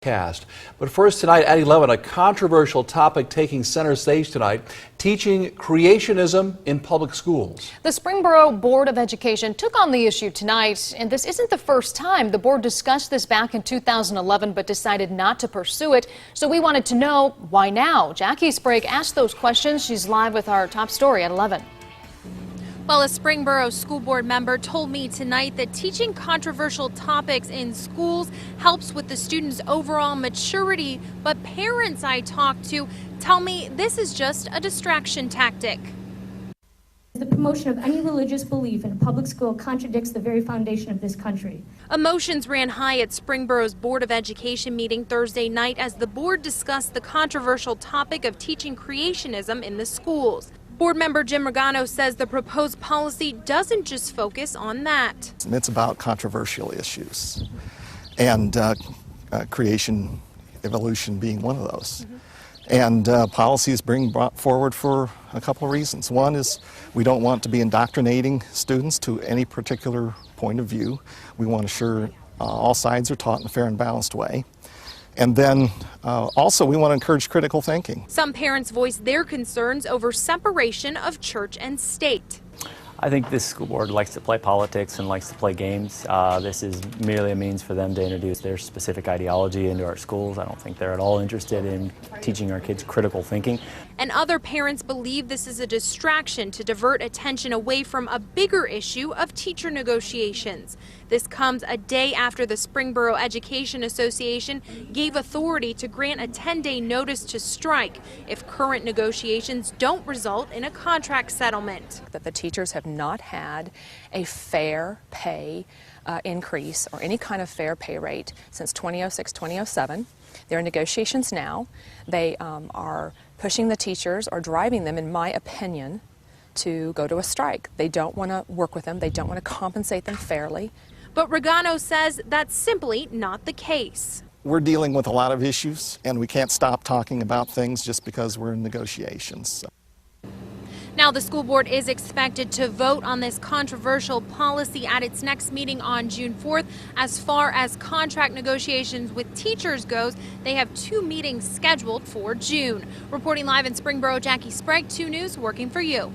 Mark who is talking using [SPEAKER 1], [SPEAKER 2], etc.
[SPEAKER 1] Cast. But first tonight at 11, a controversial topic taking center stage tonight, teaching creationism in public schools.
[SPEAKER 2] The Springboro Board of Education took on the issue tonight, and this isn't the first time. The board discussed this back in 2011 but decided not to pursue it. So we wanted to know why now. Jackie Sprague asked those questions. She's live with our top story at 11.
[SPEAKER 3] Well, a Springboro school board member told me tonight that teaching controversial topics in schools helps with the students' overall maturity, but parents I talked to tell me this is just a distraction tactic.
[SPEAKER 4] The promotion of any religious belief in a public school contradicts the very foundation of this country.
[SPEAKER 3] Emotions ran high at Springboro's Board of Education meeting Thursday night as the board discussed the controversial topic of teaching creationism in the schools. Board member Jim Regano says the proposed policy doesn't just focus on that.
[SPEAKER 5] It's about controversial issues, and creation, evolution being one of those. And policy is being brought forward for a couple of reasons. One is we don't want to be indoctrinating students to any particular point of view. We want to ensure all sides are taught in a fair and balanced way. And then also we want to encourage critical thinking.
[SPEAKER 3] Some parents voiced their concerns over separation of church and state.
[SPEAKER 6] I think this school board likes to play politics and likes to play games. This is merely a means for them to introduce their specific ideology into our schools. I don't think they're at all interested in teaching our kids critical thinking.
[SPEAKER 3] And other parents believe this is a distraction to divert attention away from a bigger issue of teacher negotiations. This comes a day after the Springboro Education Association gave authority to grant a 10-day notice to strike if current negotiations don't result in a contract settlement.
[SPEAKER 7] That the teachers have not had a fair pay increase or any kind of fair pay rate since 2006-2007. They're in negotiations now. They are pushing the teachers or driving them, in my opinion, to go to a strike. They don't want to work with them. They don't want to compensate them fairly.
[SPEAKER 3] But Regano says that's simply not the case.
[SPEAKER 5] We're dealing with a lot of issues, and we can't stop talking about things just because we're in negotiations.
[SPEAKER 3] Now, the school board is expected to vote on this controversial policy at its next meeting on June 4th. As far as contract negotiations with teachers goes, they have 2 meetings scheduled for June. Reporting live in Springboro, Jackie Sprague, 2 News, working for you.